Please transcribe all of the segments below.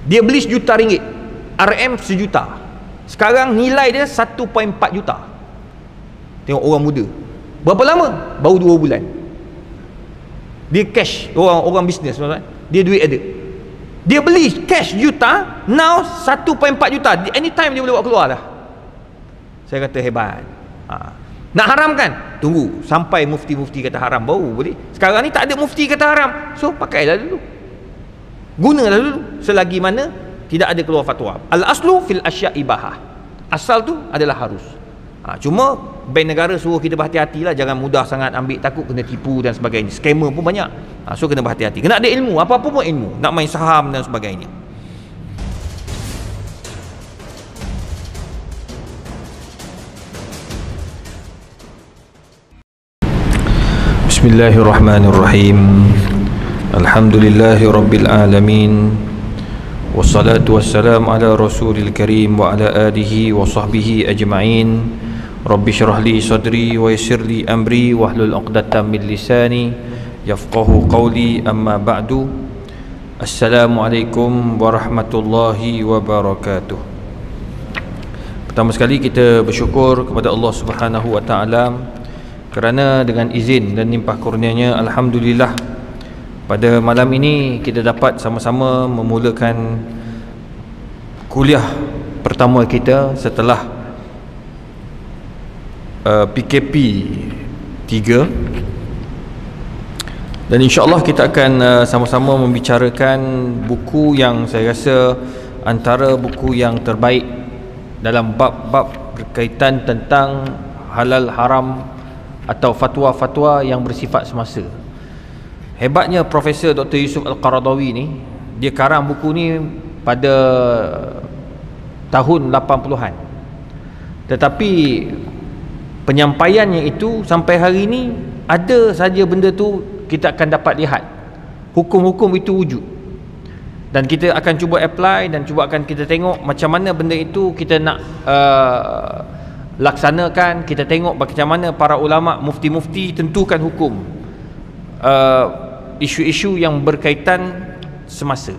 Dia beli RM1 juta, RM RM1 juta. Sekarang nilai dia 1.4 juta. Tengok orang muda. Berapa lama? Baru 2 bulan. Dia cash, orang bisnes, dia duit ada. Dia beli cash juta, now 1.4 juta. Anytime dia boleh buat keluar dah. Saya kata hebat. Nak haramkan? Tunggu sampai mufti-mufti kata haram baru boleh. Sekarang ni tak ada mufti kata haram, so pakailah dulu, gunalah dulu selagi mana tidak ada keluar fatwa. Al-aslu fil asya' ibahah. Asal tu adalah harus. Cuma bank negara suruh kita berhati-hati lah, jangan mudah sangat ambil, takut kena tipu dan sebagainya. Scammer pun banyak. So kena berhati-hati. Kena ada ilmu, apa-apa pun ilmu. Nak main saham dan sebagainya. Bismillahirrahmanirrahim. Alhamdulillahi rabbil alamin. Wassalatu wassalamu ala rasulil karim wa ala alihi wa sahbihi ajma'in. Rabbi syrah li sadri wa yassir li amri wahlul 'uqdatam min lisani yafqahu qawli, amma ba'du. Assalamualaikum warahmatullahi wabarakatuh. Pertama sekali kita bersyukur kepada Allah Subhanahu wa taala kerana dengan izin dan limpah kurnianya, alhamdulillah, pada malam ini kita dapat sama-sama memulakan kuliah pertama kita setelah PKP 3, dan insya-Allah kita akan sama-sama membicarakan buku yang saya rasa antara buku yang terbaik dalam bab-bab berkaitan tentang halal haram atau fatwa-fatwa yang bersifat semasa. Hebatnya Profesor Dr. Yusuf Al-Qaradawi ni, dia karang buku ni pada tahun 80-an. Tetapi penyampaiannya itu sampai hari ini ada saja benda tu kita akan dapat lihat. Hukum-hukum itu wujud. Dan kita akan cuba apply dan cuba akan kita tengok macam mana benda itu kita nak laksanakan. Kita tengok macam mana para ulama, mufti-mufti tentukan hukum isu-isu yang berkaitan semasa.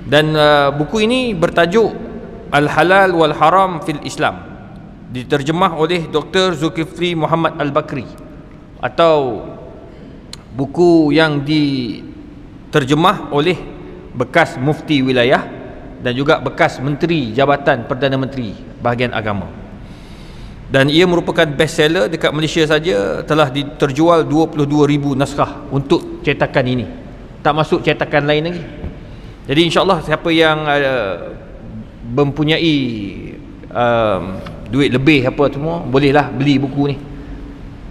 Dan buku ini bertajuk Al-Halal wal Haram fil Islam, diterjemah oleh Dr. Zulkifli Muhammad Al-Bakri, atau buku yang diterjemah oleh bekas mufti wilayah dan juga bekas menteri Jabatan Perdana Menteri bahagian agama. Dan ia merupakan bestseller dekat Malaysia saja telah terjual 22,000 naskah untuk cetakan ini, tak masuk cetakan lain lagi. Jadi insya-Allah siapa yang mempunyai duit lebih apa semua, bolehlah beli buku ni.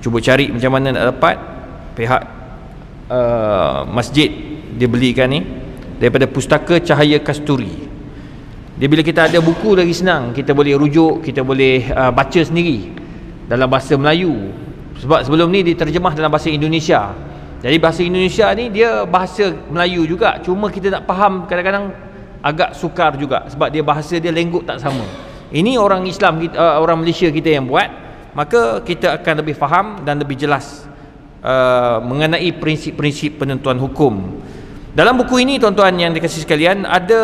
Cuba cari macam mana nak dapat. Pihak masjid dia belikan ni daripada Pustaka Cahaya Kasturi. Dia, bila kita ada buku lagi senang, kita boleh rujuk, kita boleh baca sendiri dalam bahasa Melayu. Sebab sebelum ni diterjemah dalam bahasa Indonesia. Jadi bahasa Indonesia ni dia bahasa Melayu juga, cuma kita nak faham kadang-kadang agak sukar juga sebab dia bahasa dia lenggut tak sama. Ini orang Islam kita, orang Malaysia kita yang buat, maka kita akan lebih faham dan lebih jelas mengenai prinsip-prinsip penentuan hukum. Dalam buku ini, tuan-tuan yang dikasihi sekalian, ada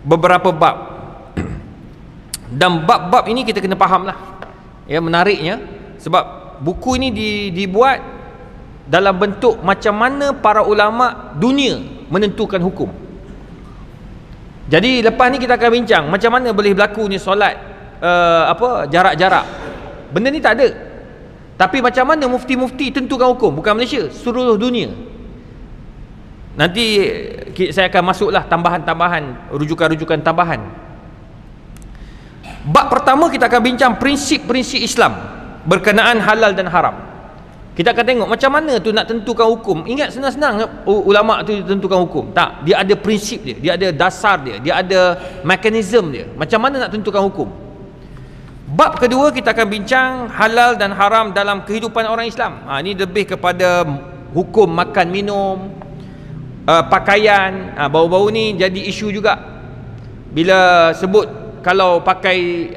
beberapa bab. Dan bab-bab ini kita kena faham lah. Ya, menariknya sebab buku ini dibuat dalam bentuk macam mana para ulama dunia menentukan hukum. Jadi lepas ni kita akan bincang macam mana boleh berlaku ni solat jarak-jarak. Benda ni tak ada. Tapi macam mana mufti-mufti tentukan hukum, bukan Malaysia, seluruh dunia. Nanti saya akan masuklah tambahan-tambahan, rujukan-rujukan tambahan. Bab pertama kita akan bincang prinsip-prinsip Islam berkenaan halal dan haram. Kita akan tengok macam mana tu nak tentukan hukum. Ingat, senang-senang ulama tu tentukan hukum. Tak, dia ada prinsip dia, dia ada dasar dia, dia ada mekanisme dia. Macam mana nak tentukan hukum. Bab kedua kita akan bincang halal dan haram dalam kehidupan orang Islam. Ini lebih kepada hukum makan minum, pakaian. Baru-baru ni jadi isu juga bila sebut kalau pakai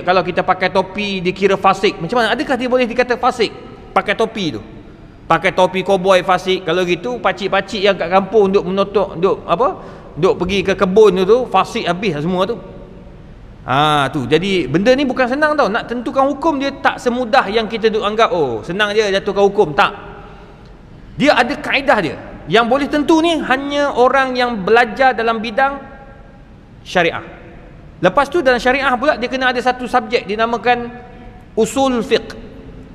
kalau kita pakai topi dikira fasik. Macam mana? Adakah dia boleh dikata fasik pakai topi tu? Pakai topi koboi fasik. Kalau gitu pakcik-pakcik yang kat kampung duk duk pergi ke kebun tu fasik habis semua tu. Tu jadi benda ni bukan senang tau. Nak tentukan hukum dia tak semudah yang kita duk anggap senang je jatuhkan hukum. Tak, dia ada kaedah dia. Yang boleh tentu ni hanya orang yang belajar dalam bidang syariah. Lepas tu dalam syariah pula dia kena ada satu subjek dinamakan usul fiqh.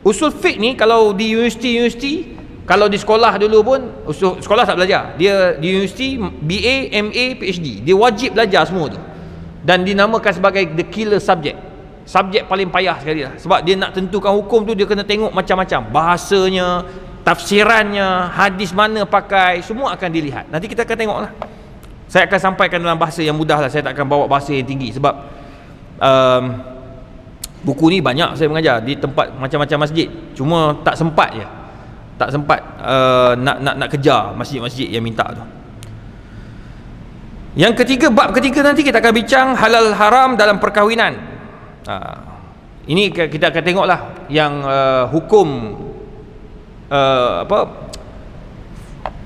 Usul fiqh ni kalau di universiti, kalau di sekolah dulu pun sekolah tak belajar. Dia di universiti BA, MA, PhD, dia wajib belajar semua tu. Dan dinamakan sebagai the killer subject. Subjek paling payah sekali lah. Sebab dia nak tentukan hukum tu dia kena tengok macam-macam, bahasanya, tafsirannya, hadis mana pakai, semua akan dilihat. Nanti kita akan tengok lah. Saya akan sampaikan dalam bahasa yang mudah lah. Saya tak akan bawa bahasa yang tinggi. Sebab buku ni banyak saya mengajar di tempat macam-macam masjid. Cuma tak sempat je. Tak sempat nak kejar masjid-masjid yang minta tu. Yang ketiga, bab ketiga nanti kita akan bincang halal haram dalam perkahwinan. Ini kita akan tengoklah yang hukum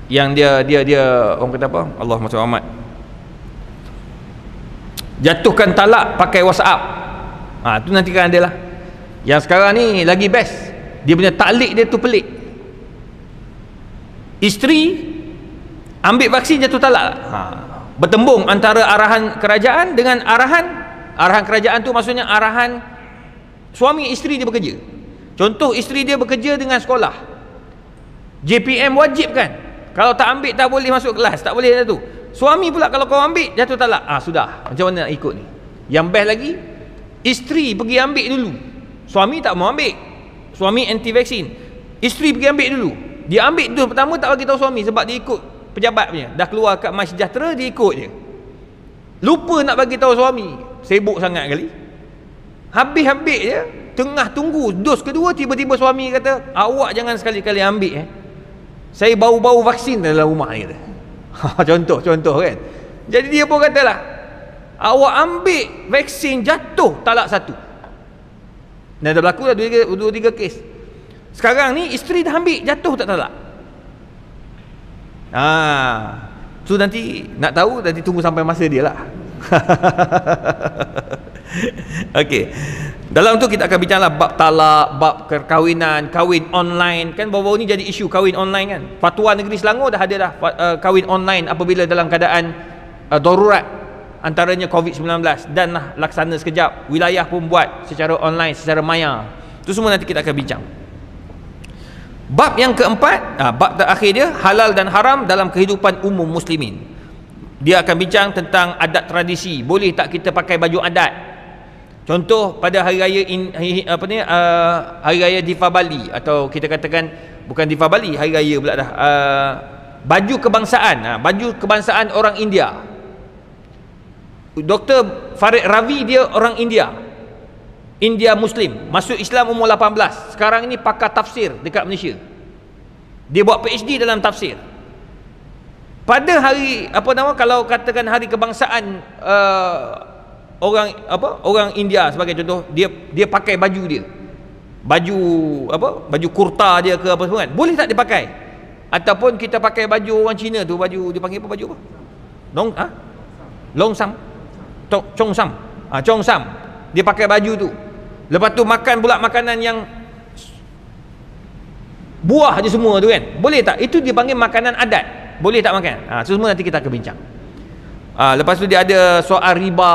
yang dia orang kata apa? Allahumma salli Muhammad. Jatuhkan talak pakai WhatsApp. Tu nanti kan ada lah. Yang sekarang ni lagi best. Dia punya taklik dia tu pelik. Isteri ambil vaksin jatuh talak. Bertembung antara arahan kerajaan dengan arahan kerajaan tu maksudnya arahan suami isteri dia bekerja. Contoh isteri dia bekerja dengan sekolah. JPM wajib kan? Kalau tak ambil tak boleh masuk kelas, tak boleh tu. Suami pula kalau kau ambil jatuh talak. Sudah. Macam mana nak ikut ni? Yang best lagi, isteri pergi ambil dulu. Suami tak mau ambil. Suami anti vaksin. Isteri pergi ambil dulu. Dia ambil dulu pertama tak bagi tahu suami sebab dia ikut pejabat punya. Dah keluar kat MySejahtera dia ikut je. Lupa nak bagi tahu suami. Sibuk sangat kali. Habis-habis je, tengah tunggu dos kedua tiba-tiba suami kata, "Awak jangan sekali-kali ambil Saya bau-bau vaksin dalam rumah ni," kata. Contoh kan. Jadi dia pun katalah, "Awak ambil vaksin jatuh talak satu." Dan dah berlaku dah 2-3 kes. Sekarang ni isteri dah ambil jatuh tak talak. So nanti nak tahu, nanti tunggu sampai masa dia lah. Okey. Dalam tu kita akan bincanglah bab talak, bab perkahwinan, kahwin online. Kan baru-baru ni jadi isu kahwin online kan. Fatwa Negeri Selangor dah ada dah kahwin online apabila dalam keadaan darurat, antaranya COVID-19, dan laksana sekejap. Wilayah pun buat secara online, secara maya. Itu semua nanti kita akan bincang. Bab yang keempat, bab terakhir dia, halal dan haram dalam kehidupan umum muslimin. Dia akan bincang tentang adat tradisi. Boleh tak kita pakai baju adat? Contoh pada hari raya hari raya Deepavali, atau kita katakan bukan Deepavali, hari raya pula dah. Baju kebangsaan, baju kebangsaan orang India. Dr. Farid Ravi dia orang India Muslim, masuk Islam umur 18. Sekarang ini pakar tafsir dekat Malaysia. Dia buat PhD dalam tafsir. Pada hari kalau katakan hari kebangsaan orang India sebagai contoh, dia pakai baju dia. Baju kurta dia ke apa semua kan. Boleh tak dia pakai? Ataupun kita pakai baju orang Cina tu, baju dia panggil apa, baju apa? Longsam. Chongsam. Dia pakai baju tu. Lepas tu makan pula makanan yang buah je semua tu kan. Boleh tak? Itu dia panggil makanan adat. Boleh tak makan? Semua nanti kita akan bincang. Lepas tu dia ada soal riba,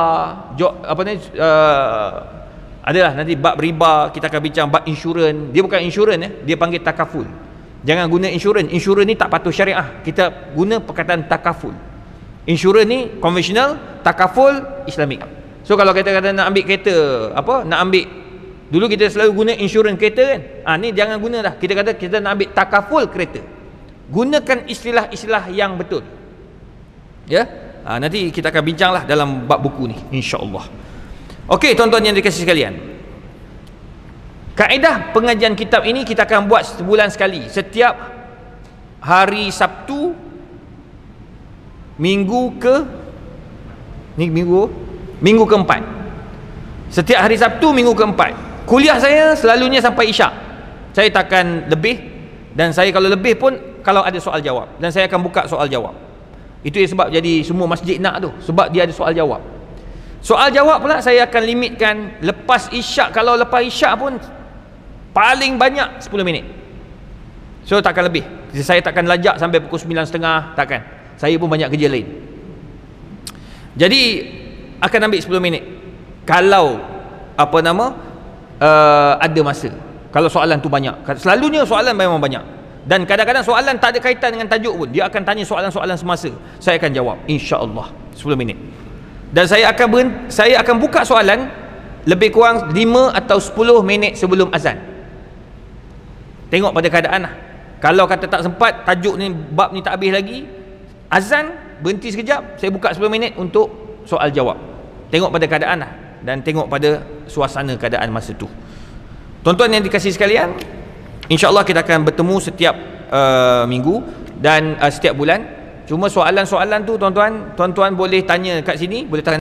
adalah nanti bab riba, kita akan bincang bab insurans. Dia bukan insurans dia panggil takaful. Jangan guna insurans. Insurans ni tak patuh syariah. Kita guna perkataan takaful. Insurans ni konvensional, takaful Islamik. So kalau kita kata nak ambil kereta, nak ambil, dulu kita selalu guna insurans kereta kan. Ni jangan guna dah. Kita kata kita nak ambil takaful kereta. Gunakan istilah-istilah yang betul. Ya. Nanti kita akan bincanglah dalam bab buku ni, insya-Allah. Okey, tuan-tuan yang dikasihi sekalian. Kaedah pengajian kitab ini kita akan buat sebulan sekali. Setiap hari Sabtu minggu keempat. Setiap hari Sabtu minggu keempat. Kuliah saya selalunya sampai Isyak. Saya takkan lebih, dan saya kalau lebih pun kalau ada soal jawab, dan saya akan buka soal jawab. Itu yang sebab jadi semua masjid nak tu, sebab dia ada soal jawab. Soal jawab pula saya akan limitkan lepas isyak. Kalau lepas isyak pun paling banyak 10 minit. So takkan lebih. Saya takkan lajak sampai pukul 9.30, takkan. Saya pun banyak kerja lain. Jadi akan ambil 10 minit. Kalau ada masa. Kalau soalan tu banyak. Selalunya soalan memang banyak. Dan kadang-kadang soalan tak ada kaitan dengan tajuk pun. Dia akan tanya soalan-soalan semasa. Saya akan jawab, insya-Allah 10 minit. Dan saya akan buka soalan lebih kurang 5 atau 10 minit sebelum azan. Tengok pada keadaan lah. Kalau kata tak sempat, tajuk ni, bab ni tak habis lagi, azan, berhenti sekejap, saya buka 10 minit untuk soal jawab. Tengok pada keadaan lah. Dan tengok pada suasana keadaan masa tu. Tuan-tuan yang dikasihi sekalian, insya-Allah kita akan bertemu setiap minggu dan setiap bulan. Cuma soalan-soalan tu tuan-tuan boleh tanya kat sini, boleh tanya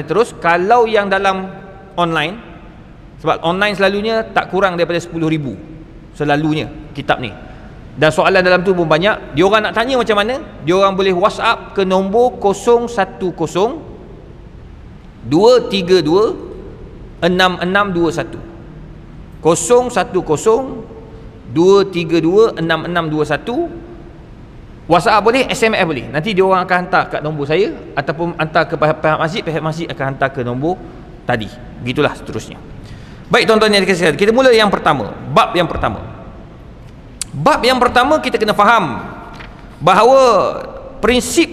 terus. Kalau yang dalam online, sebab online selalunya tak kurang daripada 10,000 selalunya kitab ni. Dan soalan dalam tu pun banyak. Dia orang nak tanya macam mana, dia orang boleh WhatsApp ke nombor 010 232 6621. 010 232 6621. WhatsApp boleh, SMS boleh. Nanti dia orang akan hantar kat nombor saya ataupun hantar ke pihak masjid akan hantar ke nombor tadi. Begitulah seterusnya. Baik tuan-tuan yang dikasihi, kita mula yang pertama, bab yang pertama. Bab yang pertama kita kena faham bahawa prinsip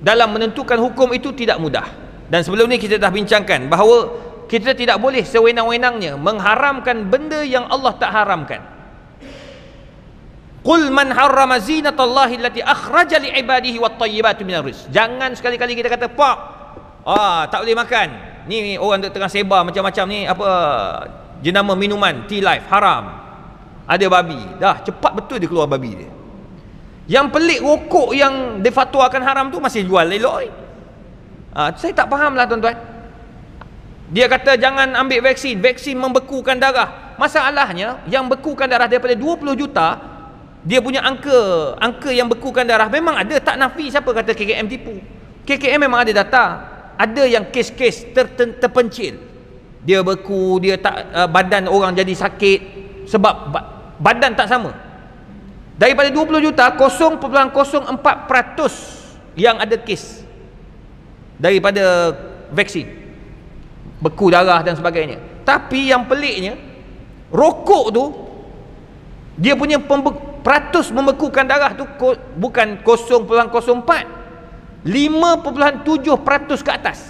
dalam menentukan hukum itu tidak mudah. Dan sebelum ni kita dah bincangkan bahawa kita tidak boleh sewenang-wenangnya mengharamkan benda yang Allah tak haramkan. Qul man harrama zinatallahi allati akhraja li ibadihi wat tayyibati minar rizq. Jangan sekali-kali kita kata, "Pak, tak boleh makan. Ni orang tengah sebar macam-macam ni jenama minuman tea life haram. Ada babi." Dah cepat betul dia keluar babi dia. Yang pelik, rokok yang difatwakan haram tu masih jual elok. Saya tak fahamlah tuan-tuan. Dia kata jangan ambil vaksin membekukan darah. Masalahnya yang bekukan darah daripada 20 juta, dia punya angka yang bekukan darah memang ada, tak nafi siapa kata KKM tipu. KKM memang ada data. Ada yang kes-kes terpencil. Dia beku, dia tak badan orang jadi sakit sebab badan tak sama. Daripada 20 juta, 0.04% yang ada kes daripada vaksin, beku darah dan sebagainya. Tapi yang peliknya, rokok tu dia punya peratus membekukan darah tu bukan 0.04, 5.7% ke atas.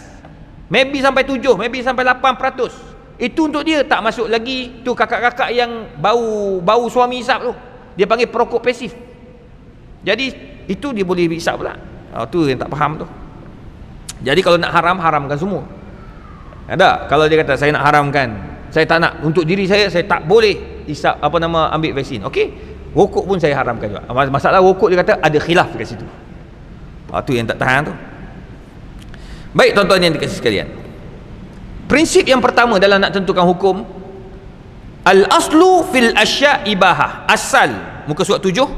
Maybe sampai 7, maybe sampai 8%. Itu untuk dia tak masuk lagi tu kakak-kakak yang bau suami hisap tu. Dia panggil perokok pasif. Jadi itu dia boleh hisap pula. Tu yang tak faham tu. Jadi kalau nak haramkan semua. Ada kalau dia kata saya nak haramkan, saya tak nak untuk diri saya tak boleh hisap ambil vaksin. Okey. Rokok pun saya haramkan juga. Masalah rokok dia kata ada khilaf kat situ. Tu yang tak tahan tu. Baik tuan-tuan yang dikasihi sekalian. Prinsip yang pertama dalam nak tentukan hukum, al-aslu fil asya' ibahah. Asal, muka surat 7,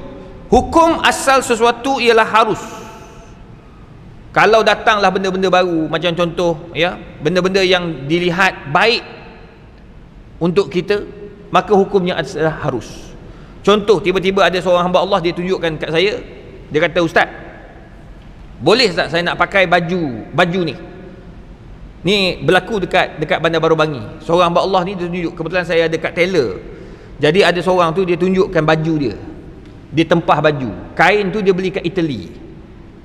hukum asal sesuatu ialah harus. Kalau datanglah benda-benda baru, macam contoh benda-benda yang dilihat baik untuk kita, maka hukumnya adalah harus. Contoh, tiba-tiba ada seorang hamba Allah, dia tunjukkan kat saya, dia kata, "Ustaz, boleh tak saya nak pakai baju ni berlaku dekat Bandar Baru Bangi." Seorang hamba Allah ni dia tunjuk, kebetulan saya ada kat tailor. Jadi ada seorang tu dia tunjukkan baju dia tempah baju. Kain tu dia beli kat Italy.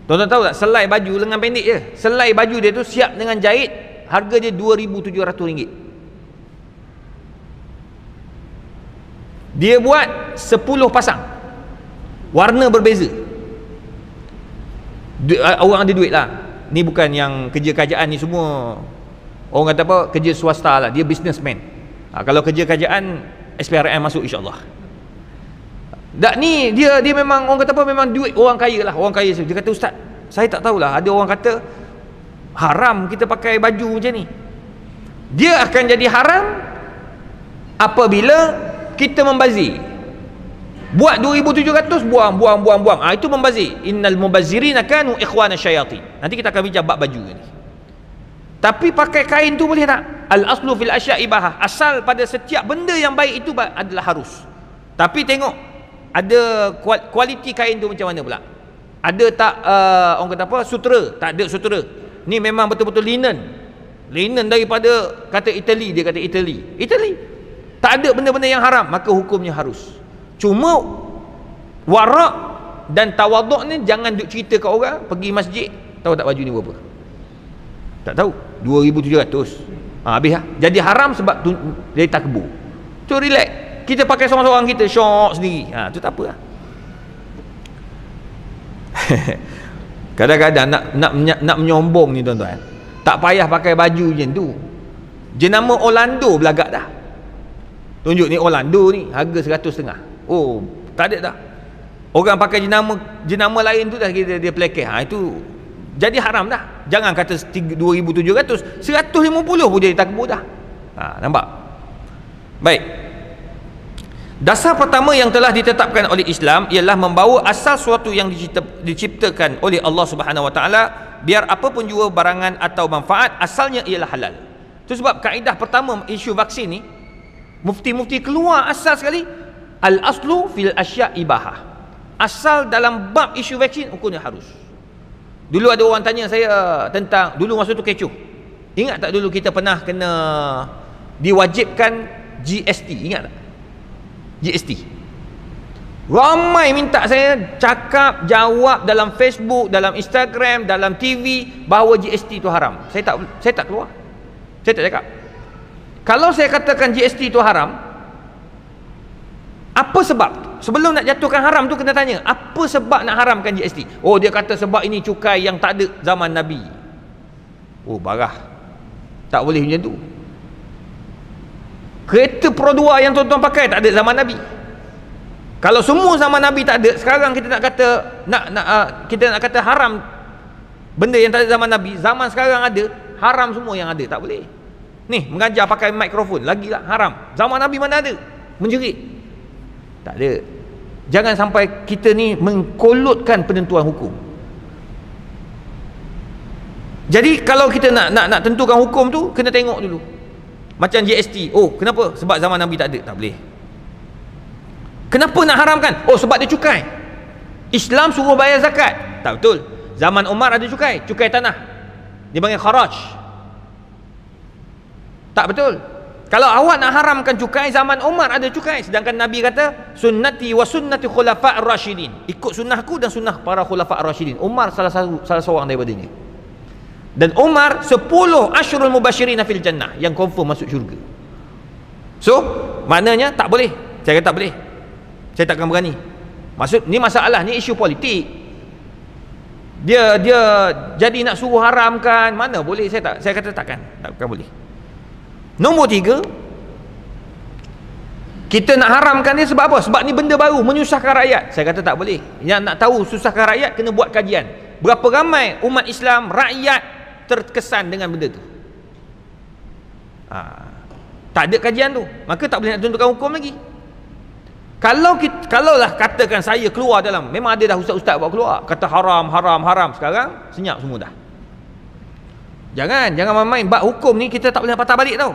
Tuan-tuan tahu tak, selai baju lengan pendek je. Selai baju dia tu siap dengan jahit, harga dia RM2,700. Dia buat 10 pasang, warna berbeza. Orang ada duit lah. Ni bukan yang kerja kerajaan ni semua, orang kata apa, kerja swasta lah. Dia businessman. Kalau kerja kerajaan, SPRM masuk insyaAllah. Tak, ni dia memang orang kata apa, memang duit orang kaya lah. Orang kaya dia kata, "Ustaz, saya tak tahulah, ada orang kata haram kita pakai baju macam ni." Dia akan jadi haram apabila kita membazir. Buat 2,700, buang. Itu membazir. Innal mubazzirina kanu ikhwana syayatin. Nanti kita akan bincang bab baju ni. Tapi pakai kain tu boleh tak? Al aslu fil asya' ibahah. Asal pada setiap benda yang baik itu adalah harus. Tapi tengok ada kualiti kain tu macam mana pula. Ada tak orang kata apa? Sutera. Tak ada sutera. Ni memang betul-betul linen daripada kata Itali. Dia kata Itali. Tak ada benda-benda yang haram, maka hukumnya harus. Cuma warak dan tawaduk ni jangan duk cerita kat orang. Pergi masjid, tahu tak baju ni berapa? Tak tahu. 2,700. Habis lah. Jadi haram sebab tu dari takbur. Tu relax. Kita pakai seorang-seorang kita syok sendiri. Tu tak apa lah. Kadang-kadang nak menyombong ni tuan-tuan, tak payah pakai baju je tu. Jenama Orlando belagak dah. Tunjuk ni Orlando ni harga 100.5. Oh, tak ada dah. Orang pakai jenama lain tu dah dia pelekeh. Itu jadi haram dah. Jangan kata 2,700, 150 pun jadi takbur dah. Nampak? Baik. Dasar pertama yang telah ditetapkan oleh Islam ialah membawa asal suatu yang diciptakan oleh Allah Subhanahu Wa Taala, biar apa pun jua barangan atau manfaat, asalnya ialah halal. Itu sebab kaedah pertama isu vaksin ni, mufti-mufti keluar asal sekali, al aslu fil asya' ibahah. Asal dalam bab isu vaksin hukumnya harus. Dulu ada orang tanya saya tentang, dulu masa tu kecoh. Ingat tak dulu kita pernah kena diwajibkan GST, ingat tak? GST. Ramai minta saya cakap, jawab dalam Facebook, dalam Instagram, dalam TV bahawa GST itu haram. Saya tak keluar. Saya tak cakap. Kalau saya katakan GST itu haram, apa sebab? Sebelum nak jatuhkan haram tu kena tanya, apa sebab nak haramkan GST? Oh, dia kata sebab ini cukai yang tak ada zaman Nabi. Oh, barah. Tak boleh macam tu. Kereta Pro 2 yang tuan-tuan pakai tak ada zaman Nabi. Kalau semua zaman Nabi tak ada, sekarang kita nak kata kita nak kata haram benda yang tak ada zaman Nabi, zaman sekarang ada, haram semua yang ada, tak boleh. Ni mengajar pakai mikrofon, lagilah haram. Zaman Nabi mana ada? Menjerit. Tak ada. Jangan sampai kita ni mengkolotkan penentuan hukum. Jadi kalau kita nak tentukan hukum tu, kena tengok dulu. Macam GST. Oh, kenapa? Sebab zaman Nabi tak ada. Tak boleh. Kenapa nak haramkan? Oh, sebab dia cukai. Islam suruh bayar zakat. Tak betul. Zaman Umar ada cukai tanah. Dia panggil kharaj. Tak betul. Kalau awak nak haramkan cukai, zaman Umar ada cukai, sedangkan Nabi kata sunnati wa sunnati khulafa' ar-rasyidin. Ikut sunnahku dan sunnah para khulafa' ar-rasyidin. Umar salah seorang daripadanya. Dan Umar 10 asyrul mubasyirin fil jannah yang confirm masuk syurga. So, maknanya tak boleh. Saya kata tak boleh. Saya takkan berani. Maksud ni masalah ni isu politik. Dia jadi nak suruh haramkan, mana boleh? Saya kata takkan boleh. Nombor 3, kita nak haramkan ni sebab apa? Sebab ni benda baru, menyusahkan rakyat. Saya kata tak boleh. Yang nak tahu susahkan rakyat, kena buat kajian. Berapa ramai umat Islam, rakyat terkesan dengan benda tu. Tak ada kajian tu, maka tak boleh nak tentukan hukum lagi. Kalaulah katakan saya keluar dalam, memang ada dah ustaz-ustaz buat keluar, kata haram. Sekarang senyap semua dah. Jangan main-main. Bab hukum ni kita tak boleh patah balik tau.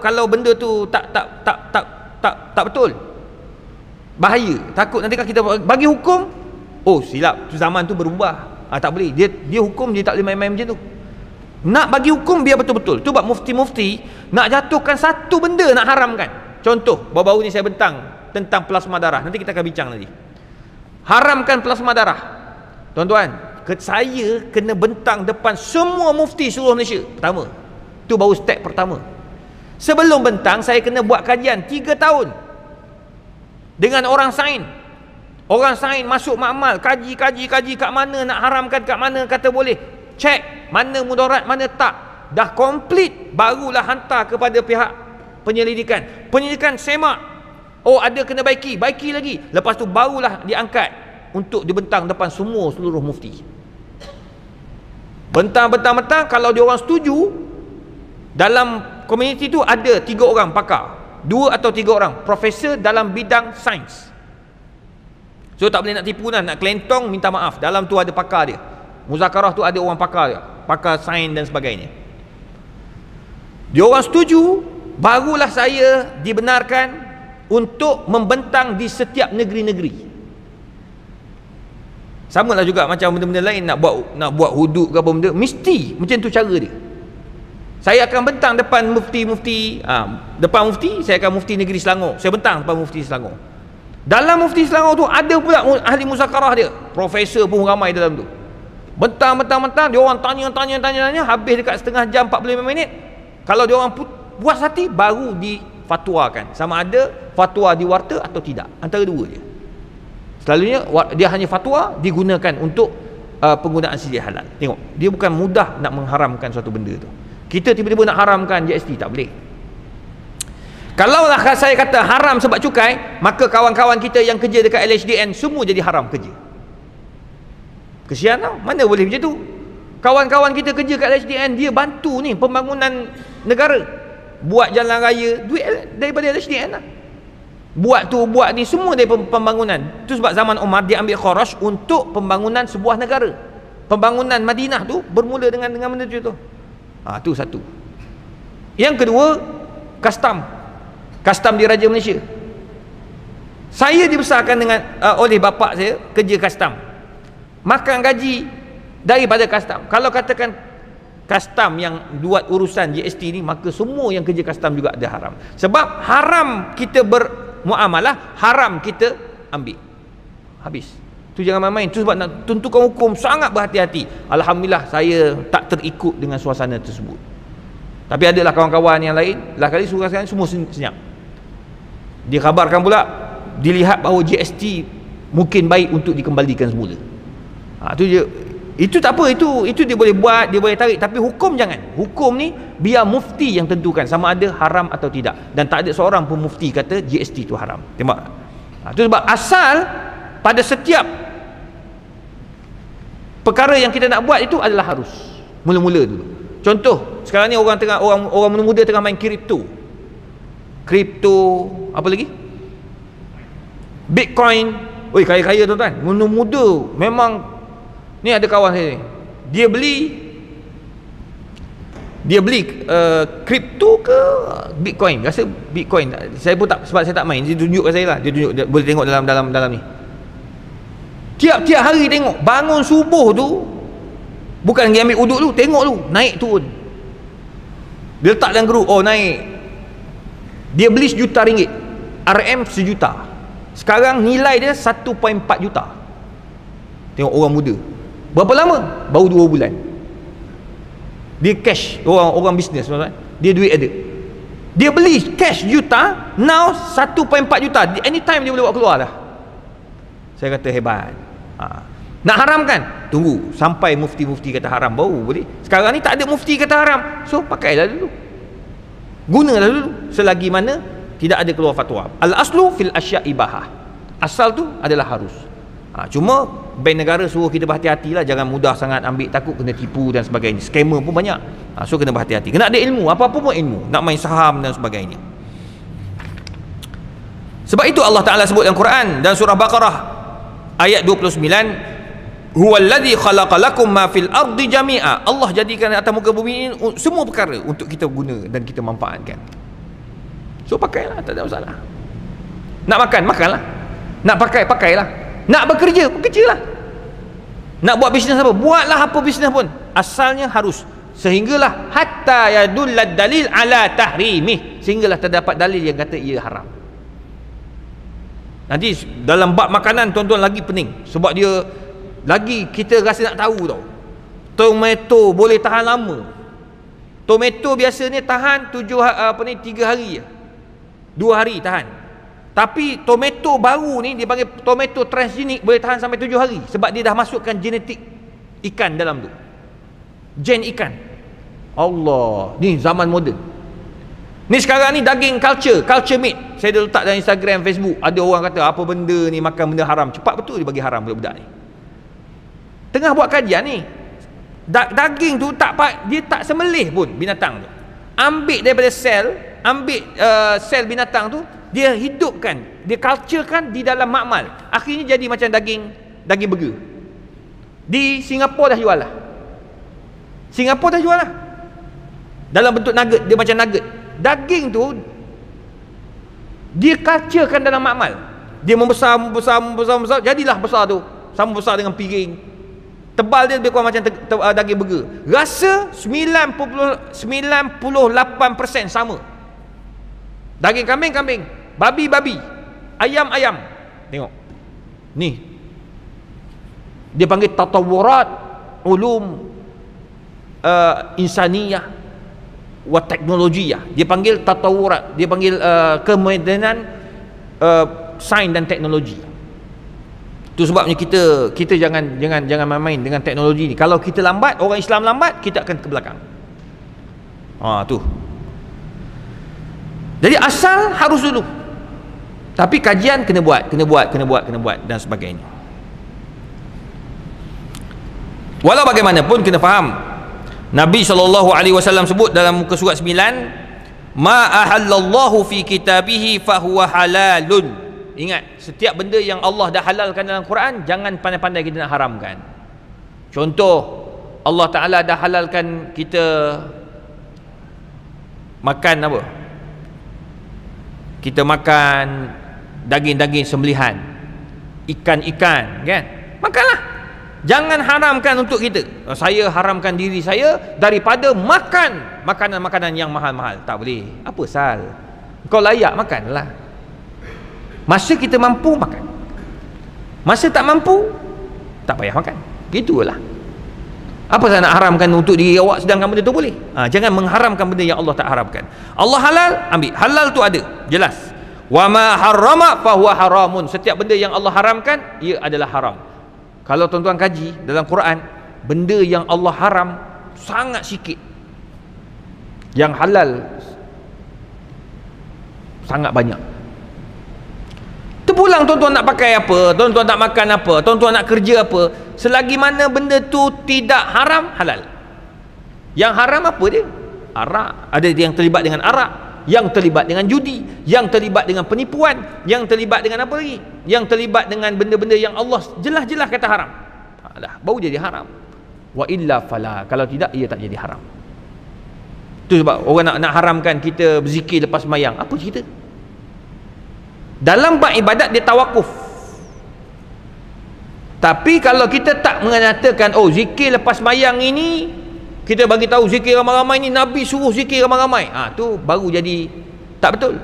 Kalau benda tu tak betul, bahaya. Takut nanti kan kita bagi hukum, oh silap, tu zaman tu berubah. Tak boleh. Dia hukum, dia tak boleh main-main macam tu. Nak bagi hukum biar betul-betul. Tu bab mufti-mufti nak jatuhkan satu benda nak haramkan. Contoh, baru-baru ni saya bentang tentang plasma darah. Nanti kita akan bincang nanti. Haramkan plasma darah. Tuan-tuan, saya kena bentang depan semua mufti seluruh Malaysia. Pertama. Tu baru step pertama. Sebelum bentang, saya kena buat kajian 3 tahun dengan orang sains. Orang sains masuk makmal, kaji kat mana nak haramkan, kat mana kata boleh. Cek mana mudarat, mana tak. Dah komplit, barulah hantar kepada pihak penyelidikan semak. Oh, ada kena baiki lagi. Lepas tu barulah diangkat untuk dibentang depan seluruh mufti. Bentang, kalau diorang setuju, dalam komuniti tu ada 3 orang pakar, 2 atau 3 orang profesor dalam bidang sains. So tak boleh nak tipu nak kelentong, minta maaf. Dalam tu ada pakar dia. Muzakarah tu ada orang pakar dia, pakar sains dan sebagainya. Dia orang setuju, barulah saya dibenarkan untuk membentang di setiap negeri-negeri. Sama lah juga macam benda-benda lain, nak buat hudud ke apa benda, mesti macam tu cara dia. Saya akan bentang depan mufti-mufti, depan mufti, saya akan mufti negeri Selangor, saya bentang depan mufti Selangor. Dalam mufti Selangor tu ada pula ahli muzakarah dia, profesor pun ramai dalam tu. Bentang, dia orang tanya, habis dekat setengah jam 45 minit. Kalau dia orang puas hati, baru difatwakan sama ada fatwa di warta atau tidak, antara dua je. Selalunya dia hanya fatwa digunakan untuk penggunaan sijil halal. Tengok, dia bukan mudah nak mengharamkan suatu benda tu. Kita tiba-tiba nak haramkan GST, tak boleh. Kalaulah saya kata haram sebab cukai, maka kawan-kawan kita yang kerja dekat LHDN semua jadi haram kerja. Kesian tau, mana boleh macam tu. Kawan-kawan kita kerja kat LHDN, dia bantu ni pembangunan negara, buat jalan raya, duit daripada LHDN lah. Buat tu, buat ni, semua dari pembangunan. Itu sebab zaman Umar dia ambil kharaj untuk pembangunan sebuah negara. Pembangunan Madinah tu bermula dengan benda tu. Tu satu. Yang kedua, Kastam di Raja Malaysia. Saya dibesarkan dengan oleh bapa saya kerja kastam. Makan gaji daripada kastam. Kalau katakan kastam yang buat urusan GST ni, maka semua yang kerja kastam juga ada haram. Sebab haram kita bermuamalah, haram kita ambil. Habis. Tu jangan main-main. Tu sebab nak tentukan hukum sangat berhati-hati. Alhamdulillah saya tak terikut dengan suasana tersebut. Tapi adalah kawan-kawan yang lain, lah kali suruh sekalian semua senyap. Dikhabarkan pula, dilihat bahawa GST mungkin baik untuk dikembalikan semula. Tu je. Itu tak apa, itu dia boleh buat, dia boleh tarik, tapi hukum jangan. Hukum ni biar mufti yang tentukan sama ada haram atau tidak, dan tak ada seorang pun mufti kata GST itu haram. Tengok. Itu sebab asal pada setiap perkara yang kita nak buat itu adalah harus mula-mula dulu. Contoh, sekarang ni orang muda tengah main kripto, apa lagi? Bitcoin. Oi, kaya-kaya tuan-tuan, muda memang. Ni ada kawan saya, dia beli kripto ke Bitcoin, rasa Bitcoin. Saya pun tak, sebab saya tak main, dia tunjuk kat saya lah, dia tunjuk, dia boleh tengok dalam ni. Tiap-tiap hari tengok, bangun subuh tu, bukan pergi ambil uduk tu, tengok tu, naik turun. Dia letak dalam grup, naik. Dia beli RM1 juta, RM RM1 sekarang nilai dia 1.4 juta. Tengok orang muda. Berapa lama? Baru 2 bulan. Dia cash, orang bisnes, dia duit ada. Dia beli cash juta, now 1.4 juta. Anytime dia boleh buat keluar dah. Saya kata hebat. Nak haramkan? Tunggu sampai mufti-mufti kata haram baru boleh. Sekarang ni tak ada mufti kata haram, so pakailah dulu, gunalah dulu, selagi mana tidak ada keluar fatwa. Al-aslu fil asya' ibahah. Asal tu adalah harus. Cuma bank negara suruh kita berhati-hati lah, jangan mudah sangat ambil, takut kena tipu dan sebagainya. Scammer pun banyak. So kena berhati-hati. Kena ada ilmu, apa-apa pun ilmu. Nak main saham dan sebagainya. Sebab itu Allah Ta'ala sebut dalam Quran dan surah Baqarah ayat 29, huwallazi khalaqalakum ma fil ardi jami'a. Allah jadikan atas muka bumi ini semua perkara untuk kita guna dan kita manfaatkan. So pakailah, tak ada masalah. Nak makan, makanlah. Nak pakai, pakailah. Nak bekerja, bekerjalah. Nak buat bisnes apa, buatlah apa bisnes pun, asalnya harus. Sehinggalah hatta yadullad dalil ala tahrimih, sehinggalah terdapat dalil yang kata ia haram. Nanti dalam bab makanan tuan-tuan lagi pening, sebab dia lagi kita rasa nak tahu tau. Tomato boleh tahan lama. Tomato biasanya tahan 3 hari je. 2 hari tahan. Tapi tomato baru ni dia panggil tomato transgenic, boleh tahan sampai 7 hari, sebab dia dah masukkan genetik ikan dalam tu, gen ikan. Allah, ni zaman moden ni. Sekarang ni daging culture meat, saya dah letak dalam Instagram, Facebook. Ada orang kata apa benda ni, makan benda haram. Cepat betul dia bagi haram budak-budak ni. Tengah buat kajian ni, daging tu dia tak sembelih pun binatang tu, ambil daripada sel binatang tu, dia hidupkan dia culturekan di dalam makmal, akhirnya jadi macam daging burger. Di Singapura dah jual lah, dalam bentuk nugget, dia macam nugget. Daging tu dia culturekan dalam makmal, dia membesar, jadilah besar tu, sama besar dengan piring. Tebal dia lebih kurang macam daging burger. Rasa 98% sama. Daging kambing, babi, ayam. Tengok ni, dia panggil tatawurat ulum insaniyah wa teknologiyah. Dia panggil tatawurat, dia panggil kemodenan sains dan teknologi. Itu sebabnya kita jangan main-main dengan teknologi ni. Kalau kita lambat, orang Islam lambat, kita akan ke belakang. Tu. Jadi asal harus dulu. Tapi kajian kena buat dan sebagainya. Walau bagaimanapun kena faham, Nabi SAW sebut dalam muka surat 9, ma ahallallahu fi kitabihi fahuwa halalun. Ingat, setiap benda yang Allah dah halalkan dalam Quran, jangan pandai-pandai kita nak haramkan. Contoh, Allah Ta'ala dah halalkan kita makan apa? Kita makan daging-daging sembelihan, ikan-ikan, kan? Makanlah. Jangan haramkan untuk kita. Saya haramkan diri saya daripada makan makanan-makanan yang mahal-mahal. Tak boleh. Apa sal? Kau layak makanlah. Masa kita mampu, makan. Masa tak mampu, tak payah makan. Gitulah. Apa saya nak haramkan untuk diri awak sedangkan benda tu boleh? Jangan mengharamkan benda yang Allah tak haramkan. Allah halal, ambil. Halal tu ada, jelas. Wa ma harrama fahuwa haramun. Setiap benda yang Allah haramkan, ia adalah haram. Kalau tuan-tuan kaji dalam Quran, benda yang Allah haram sangat sikit, yang halal sangat banyak. Terpulang tuan-tuan nak pakai apa, tuan-tuan nak makan apa, tuan-tuan nak kerja apa, selagi mana benda tu tidak haram, halal. Yang haram apa dia? Arak. Ada yang terlibat dengan arak, yang terlibat dengan judi, yang terlibat dengan penipuan, yang terlibat dengan apa lagi? Yang terlibat dengan benda-benda yang Allah jelas-jelas kata haram. Dah, baru jadi haram. Wa illa fala. Kalau tidak, ia tak jadi haram. Itu sebab orang nak haramkan kita berzikir lepas sembahyang. Apa cerita? Dalam bab ibadat dia tawakuf. Tapi kalau kita tak mengatakan, oh zikir lepas sembahyang ini, kita bagi tahu zikir ramai-ramai ni Nabi suruh zikir ramai-ramai, tu baru jadi tak betul.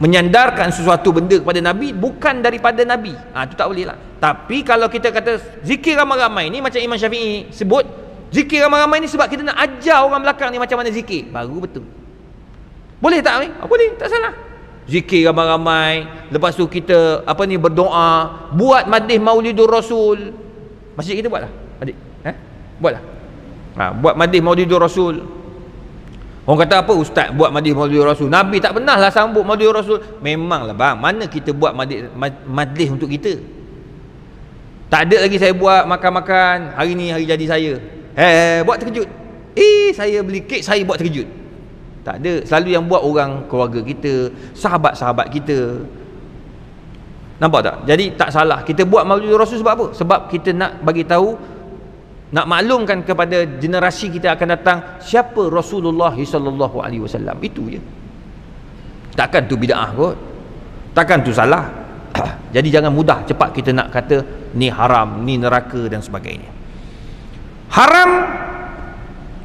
Menyandarkan sesuatu benda kepada Nabi bukan daripada Nabi, tu tak boleh lah. Tapi kalau kita kata zikir ramai-ramai ni, macam Imam Syafi'i sebut, zikir ramai-ramai ni sebab kita nak ajar orang belakang ni macam mana zikir, baru betul. Boleh tak ni? Boleh, tak salah. Zikir ramai-ramai, lepas tu kita berdoa, buat majlis Maulidur Rasul. Masjid kita buatlah, adik. Buatlah. Buat majlis Maulidur Rasul. Orang kata apa ustaz buat majlis Maulidur Rasul? Nabi tak pernah lah sambut Maulidur Rasul. Memanglah bang, mana kita buat majlis untuk kita? Tak ada lagi saya buat makan-makan, hari ni hari jadi saya. Buat terkejut. Saya beli kek, saya buat terkejut. Tak ada. Selalu yang buat orang keluarga kita, sahabat-sahabat kita. Nampak tak? Jadi tak salah kita buat Maulidur Rasul. Sebab apa? Sebab kita nak bagi tahu, nak maklumkan kepada generasi kita akan datang siapa Rasulullah sallallahu alaihi wasallam. Itu je. Takkan tu bid'ah kot. Takkan tu salah. Jadi jangan mudah cepat kita nak kata ni haram, ni neraka dan sebagainya. Haram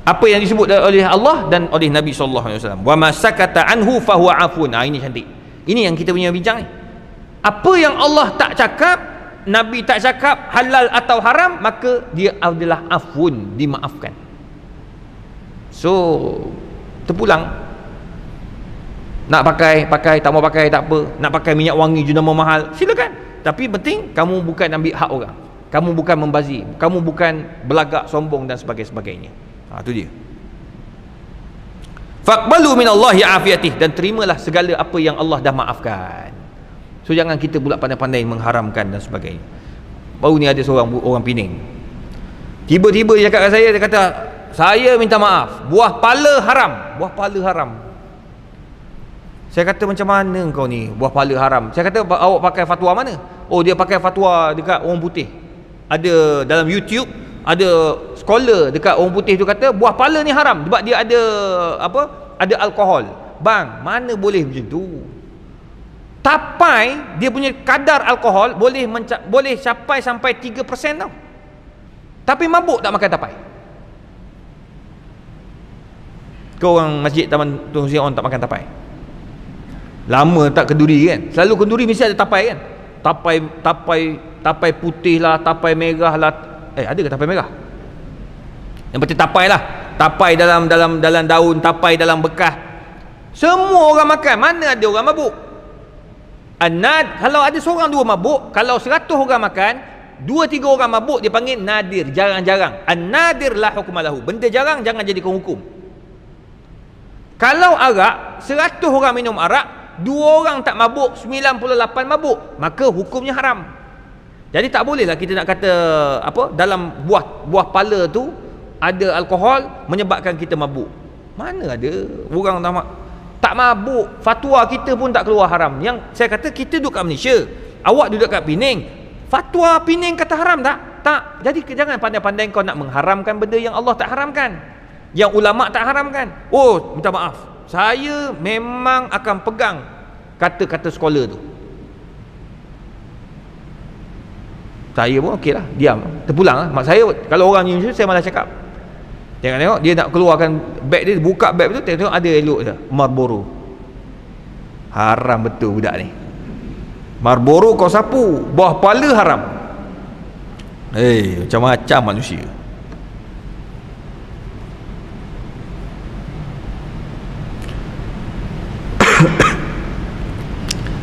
apa yang disebut oleh Allah dan oleh Nabi sallallahu alaihi wasallam. Wa ma sakata anhu fa huwa afun. Ini cantik. Ini yang kita punya bincang ni. Apa yang Allah tak cakap, Nabi tak cakap halal atau haram, maka dia adalah afun, dimaafkan. So terpulang nak pakai, tak mau pakai tak apa, nak pakai minyak wangi jenama mahal, silakan. Tapi penting kamu bukan ambil hak orang, kamu bukan membazir, kamu bukan belagak, sombong dan sebagainya. Itu dia. Faqbalu minallahi afiyatih, dan terimalah segala apa yang Allah dah maafkan. So jangan kita pula pandai-pandai mengharamkan dan sebagainya. Baru ni ada seorang orang Pening, tiba-tiba dia cakap kat saya, dia kata, saya minta maaf, buah pala haram. Buah pala haram. Saya kata, macam mana kau ni, buah pala haram? Saya kata, awak pakai fatwa mana? Oh, dia pakai fatwa dekat orang putih. Ada dalam YouTube, ada scholar dekat orang putih tu kata buah pala ni haram sebab dia ada apa? Ada alkohol. Bang, mana boleh macam tu? Tapai dia punya kadar alkohol boleh capai sampai 3% tau. Tapi mabuk tak makan tapai. Kau orang masjid Taman Tun Hussein tak makan tapai. Lama tak kenduri kan? Selalu kenduri mesti ada tapai kan? Tapai putih lah, tapai merah lah. Ada ke tapai merah? Yang penting tapai lah. Tapai dalam daun, tapai dalam bekas. Semua orang makan. Mana ada orang mabuk? Kalau ada seorang dua mabuk, kalau 100 orang makan, 2-3 orang mabuk, dia panggil nadir, jarang-jarang. An-nadir la hukma lahu. Benda jarang jangan jadikan hukum. Kalau arak, 100 orang minum arak, 2 orang tak mabuk, 98 mabuk, maka hukumnya haram. Jadi tak bolehlah kita nak kata apa, dalam buah pala tu ada alkohol menyebabkan kita mabuk. Mana ada orang tak mabuk, fatwa kita pun tak keluar haram. Yang saya kata, kita duduk kat Malaysia, awak duduk kat Pening, fatwa Pening kata haram tak? Tak. Jadi jangan pandai-pandai kau nak mengharamkan benda yang Allah tak haramkan, yang ulama tak haramkan. Oh, minta maaf, saya memang akan pegang kata-kata scholar tu. Saya pun okey lah, diam, terpulang lah. Mak saya, kalau orang ni saya malah cakap, tengok dia nak keluarkan beg dia, buka beg tu, tengok ada elok dia, Marlboro. Haram betul budak ni. Marlboro kau sapu, buah pala haram. Macam-macam manusia.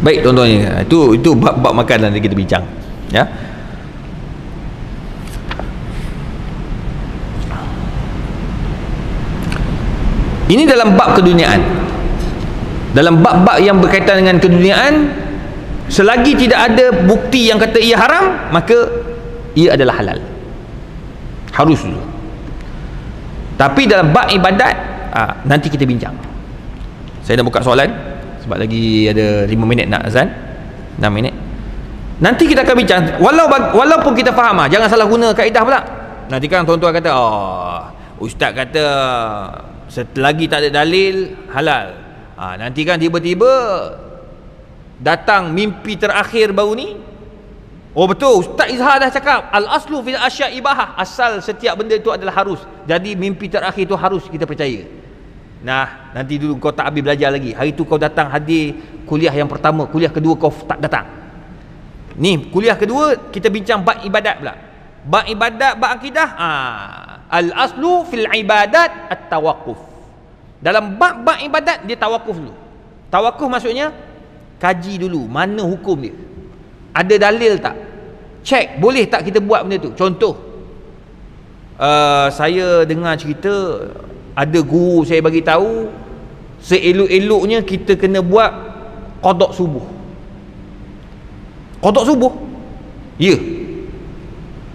Baik tuan-tuan, itu bab makanan yang kita bincang, ya. Ini dalam bab keduniaan. Dalam bab-bab yang berkaitan dengan keduniaan, selagi tidak ada bukti yang kata ia haram, maka ia adalah halal. Harus dulu. Tapi dalam bab ibadat, nanti kita bincang. Saya dah buka soalan sebab lagi ada 5 minit nak azan, 6 minit. Nanti kita akan bincang, walaupun kita faham, jangan salah guna kaedah pula. Nanti kan tuan-tuan kata, ustaz kata selagi tak ada dalil halal. Nanti kan tiba-tiba datang mimpi terakhir baru ni. Oh betul, Ustaz Izhar dah cakap al-aslu fil asya' ibahah, asal setiap benda itu adalah harus. Jadi mimpi terakhir itu harus kita percaya. Nah, nanti dulu kau tak habis belajar lagi. Hari tu kau datang hadir kuliah yang pertama, kuliah kedua kau tak datang. Ni kuliah kedua kita bincang bab ibadat pula. Bab ibadat, bab akidah. Al-aslu fil ibadat at-tawaqquf. Dalam bab ibadat dia tawakuf dulu. Tawakuf maksudnya kaji dulu mana hukum dia. Ada dalil tak? Cek boleh tak kita buat benda tu. Contoh, saya dengar cerita ada guru saya bagi tahu seelok-eloknya kita kena buat qada subuh. Qada subuh? Ya.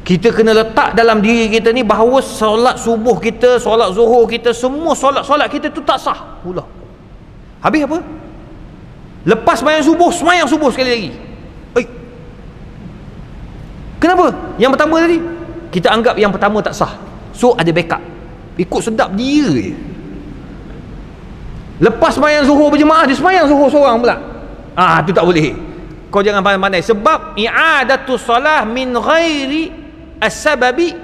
Kita kena letak dalam diri kita ni bahawa solat subuh kita, solat zuhur kita, semua solat-solat kita tu tak sah pula. Habis apa? Lepas sembahyang subuh sekali lagi. Kenapa? Yang pertama tadi kita anggap yang pertama tak sah. So ada backup. Ikut sedap dia je. Lepas sembahyang zuhur berjemaah, dia sembahyang zuhur seorang pula. Tu tak boleh. Kau jangan pandai-pandai, sebab i'adatus solah min ghairi as-sababi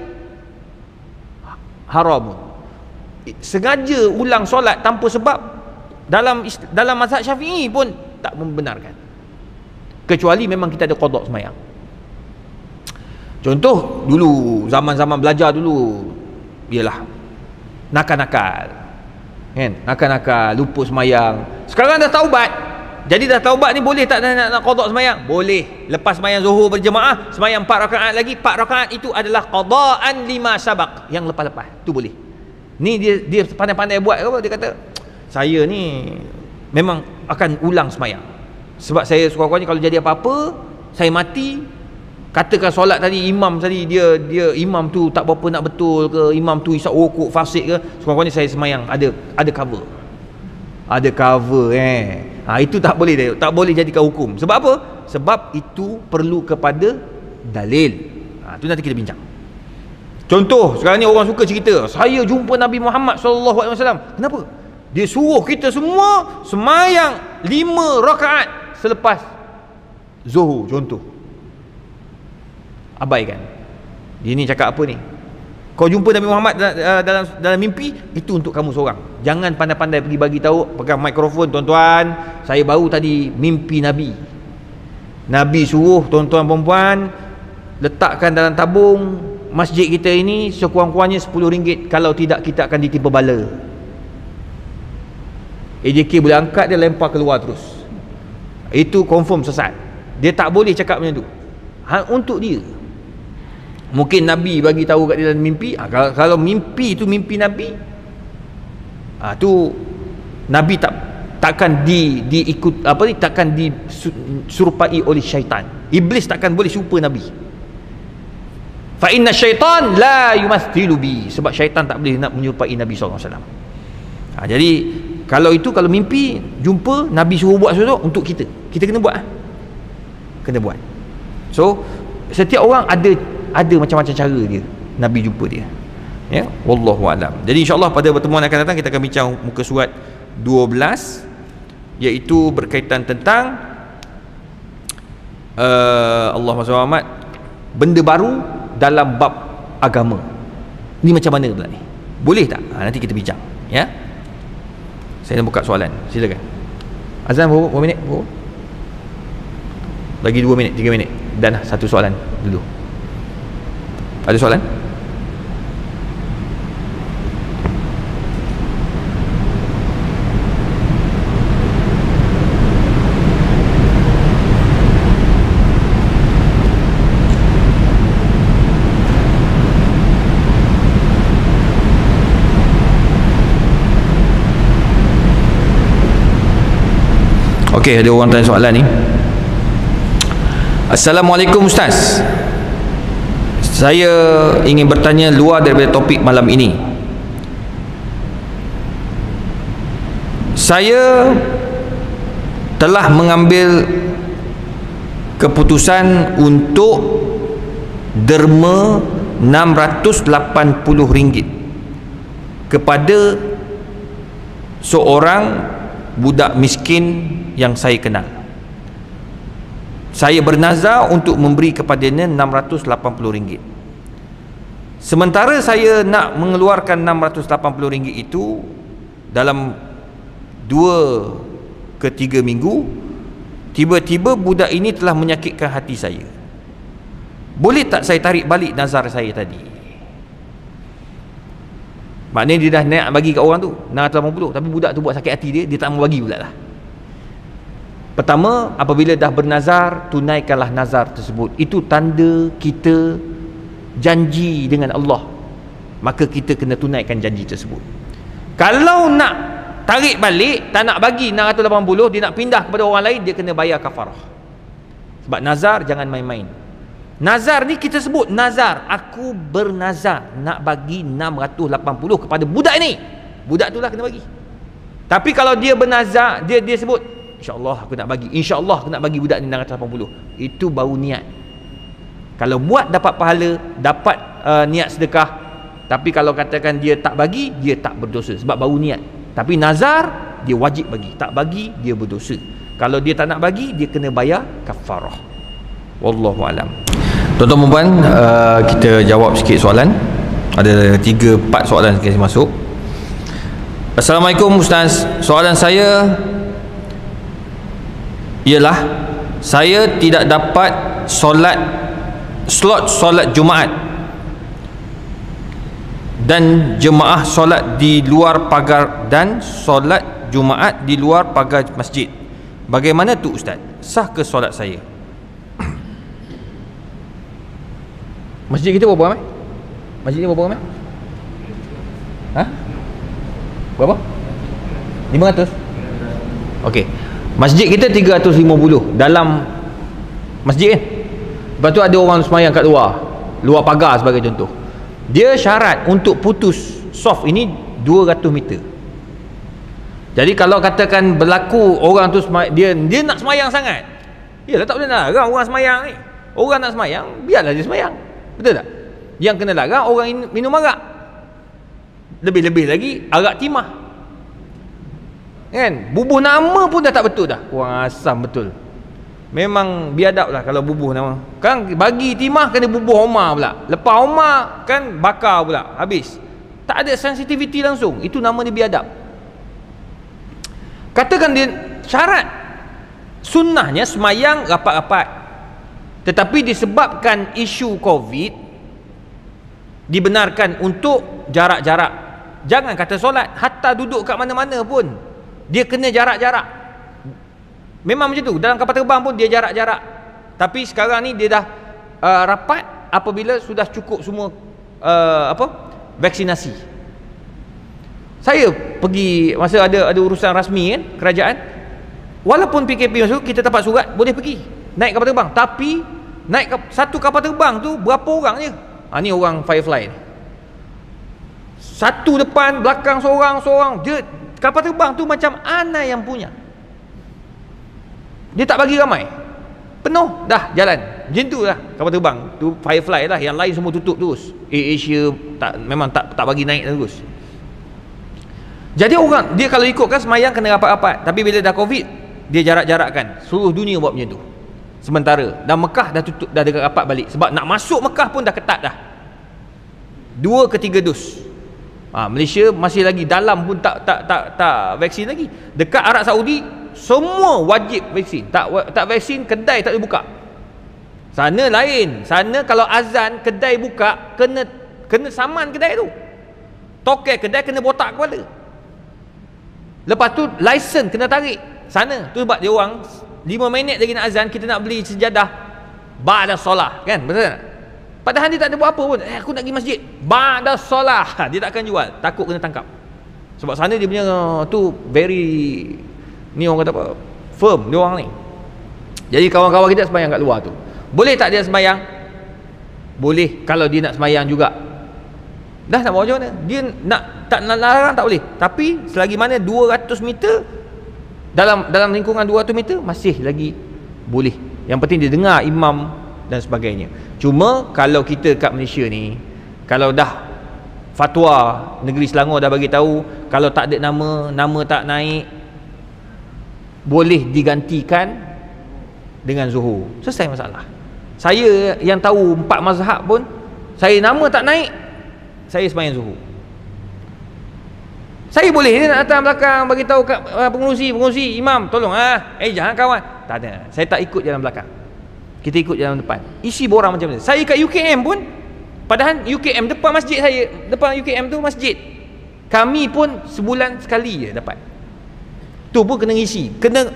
haram. Sengaja ulang solat tanpa sebab dalam mazhab Syafi'i pun tak membenarkan, kecuali memang kita ada qada sembahyang. Contoh dulu zaman-zaman belajar dulu, ialah nakal-nakal kan, nakal-nakal lupa sembahyang. Sekarang dah taubat, jadi dah taubat ni boleh tak nak qada sembahyang? Boleh. Lepas sembahyang zuhur berjemaah, sembahyang 4 rakaat lagi, 4 rakaat itu adalah qadaan lima sabaq, yang lepas-lepas tu boleh. Ni dia pandai-pandai buat apa, dia kata saya ni memang akan ulang sembahyang sebab saya suka-sukanya kalau jadi apa-apa saya mati, katakan solat tadi imam tadi dia imam tu tak berapa nak betul ke, imam tu isap rokok fasik ke, suka-sukanya saya sembahyang ada cover. ada cover itu tak boleh, tak boleh jadikan hukum. Sebab apa? Sebab itu perlu kepada dalil. Itu nanti kita bincang. Contoh, sekarang ni orang suka cerita, saya jumpa Nabi Muhammad SAW. Kenapa? Dia suruh kita semua semayang 5 rakaat selepas Zuhur, contoh. Abaikan. Dia ni cakap apa ni? Kau jumpa Nabi Muhammad dalam mimpi, itu untuk kamu seorang. Jangan pandai-pandai pergi bagi tahu, pegang mikrofon, tuan-tuan, saya baru tadi mimpi Nabi. Nabi suruh tuan-tuan perempuan letakkan dalam tabung masjid kita ini sekurang-kurangnya RM10. Kalau tidak, kita akan ditimpa bala. AJK boleh angkat, dia lempar keluar terus. Itu confirm sesat. Dia tak boleh cakap macam tu. Untuk dia. Mungkin Nabi bagi tahu kat dia dalam mimpi. Kalau mimpi itu mimpi Nabi, tu Nabi takkan diikut takkan disurupai oleh syaitan. Iblis takkan boleh serupa Nabi. Fa inna syaitan la yumathilu bi, sebab syaitan tak boleh nak menyerupai Nabi SAW. Jadi kalau mimpi jumpa Nabi suruh buat sesuatu, untuk kita kena buat. Kena buat. So setiap orang ada macam-macam cara dia Nabi jumpa dia. Ya, wallahu alam. Jadi insya-Allah pada pertemuan akan datang kita akan bincang muka surat 12, iaitu berkaitan tentang Allahumma salli Muhammad, benda baru dalam bab agama. Ni macam mana pula ni? Boleh tak? Nanti kita bincang, ya. Saya nak buka soalan. Silakan. Azan berapa minit? Lagi 2 minit, 3 minit. Dan satu soalan dulu. Ada soalan? Okey, ada orang tanya soalan ni. Assalamualaikum Ustaz. Saya ingin bertanya luar daripada topik malam ini. Saya telah mengambil keputusan untuk derma RM680 kepada seorang budak miskin yang saya kenal. Saya bernazar untuk memberi kepadanya RM680. Sementara saya nak mengeluarkan RM680 itu dalam 2 ke 3 minggu, tiba-tiba budak ini telah menyakitkan hati saya. Boleh tak saya tarik balik nazar saya tadi? Maknanya dia dah nak bagi kat orang tu RM680, tapi budak tu buat sakit hati dia tak mau bagi pula lah. Pertama, apabila dah bernazar, tunaikanlah nazar tersebut. Itu tanda kita janji dengan Allah, maka kita kena tunaikan janji tersebut. Kalau nak tarik balik, tak nak bagi 680, dia nak pindah kepada orang lain, dia kena bayar kafarah. Sebab nazar jangan main-main. Nazar ni kita sebut nazar, aku bernazar nak bagi 680 kepada budak ni, budak tu lah kena bagi. Tapi kalau dia bernazar, dia sebut InsyaAllah aku nak bagi, InsyaAllah aku nak bagi budak ni 680, itu baru niat. Kalau buat dapat pahala, dapat niat sedekah. Tapi kalau katakan dia tak bagi, dia tak berdosa sebab baru niat. Tapi nazar dia wajib bagi, tak bagi dia berdosa. Kalau dia tak nak bagi, dia kena bayar kafarah. Wallahu alam. Tuan-tuan puan, kita jawab sikit soalan. Ada 3-4 soalan yang masuk. Assalamualaikum Ustaz. Soalan saya ialah, saya tidak dapat slot solat Jumaat dan jemaah solat di luar pagar masjid. Bagaimana tu Ustaz? Sah ke solat saya? Masjid kita berapa ramai? Masjid ni berapa ramai? Berapa? 500? Okey. Masjid kita 350 dalam masjid kan. Lepas tu ada orang semayang kat luar pagar sebagai contoh. Dia syarat untuk putus soft ini 200 meter. Jadi kalau katakan berlaku orang tu dia nak semayang sangat, yalah tak boleh larang orang semayang ni. Orang nak semayang, biarlah dia semayang. Betul tak? Yang kena larang orang minum arak. Lebih-lebih lagi arak timah. Kan? Bubuh nama pun dah tak betul dah. Orang asam betul. Memang biadab lah kalau bubuh nama. Kan bagi timah kena bubuh Omar pula. Lepas Omar kan bakar pula. Habis. Tak ada sensitivity langsung. Itu nama dia biadab. Katakan dia syarat sunnahnya semayang rapat-rapat. Tetapi disebabkan isu COVID, dibenarkan untuk jarak-jarak. Jangan kata solat, hatta duduk kat mana-mana pun dia kena jarak-jarak. Memang macam tu. Dalam kapal terbang pun dia jarak-jarak. Tapi sekarang ni dia dah rapat apabila sudah cukup semua vaksinasi. Saya pergi masa ada urusan rasmi kan, kerajaan, walaupun PKP masuk, kita dapat surat boleh pergi naik kapal terbang. Tapi naik satu kapal terbang tu berapa orang je? Ni orang Firefly ni. Satu depan, belakang seorang. Dia kapal terbang tu macam Ana yang punya. Dia tak bagi ramai. Penuh dah jalan. Macam tu lah kapal terbang tu, Firefly lah. Yang lain semua tutup terus. Asia memang tak bagi naik terus. Jadi orang dia kalau ikutkan semayang kena rapat-rapat. Tapi bila dah COVID, dia jarak-jarakkan. Seluruh dunia buat macam tu. Sementara dan Mekah dah tutup, dah dekat rapat balik. Sebab nak masuk Mekah pun dah ketat dah. 2 ke 3 dos. Malaysia masih lagi dalam pun tak vaksin lagi. Dekat Arab Saudi semua wajib vaksin. Tak vaksin kedai tak boleh buka. Sana lain. Sana kalau azan kedai buka, kena saman kedai tu. Tokai kedai kena botak kepala. Lepas tu lesen kena tarik. Sana tu sebab dia orang 5 minit lagi nak azan, kita nak beli sejadah ba'da solah, kan? Betul tak? Padahal dia tak ada buat apa pun. Aku nak pergi masjid ba'da solah. Dia tak akan jual, takut kena tangkap. Sebab sana dia punya tu very, ni orang kata apa, firm dia orang ni. Jadi kawan-kawan kita sembahyang kat luar tu, boleh tak dia sembahyang? Boleh kalau dia nak sembahyang juga. Dah nak buat macam mana? Dia tak nak larang tak boleh. Tapi selagi mana 200 meter, dalam lingkungan 200 meter masih lagi boleh. Yang penting dia dengar imam dan sebagainya. Cuma kalau kita kat Malaysia ni, kalau dah fatwa negeri Selangor dah bagi tahu kalau tak ada nama tak naik, boleh digantikan dengan zuhur. Selesai masalah. Saya yang tahu 4 mazhab pun, saya nama tak naik, saya sembahyang zuhur. Saya boleh dia nak datang belakang bagi tahu kat pengurusi imam, tolong jangan kawan. Tak ada. Saya tak ikut jalan belakang. Kita ikut jalan depan. Isi borang macam ni. Saya kat UKM pun, padahal UKM depan masjid saya, depan UKM tu masjid. Kami pun sebulan sekali je dapat. Tu pun kena isi. Kena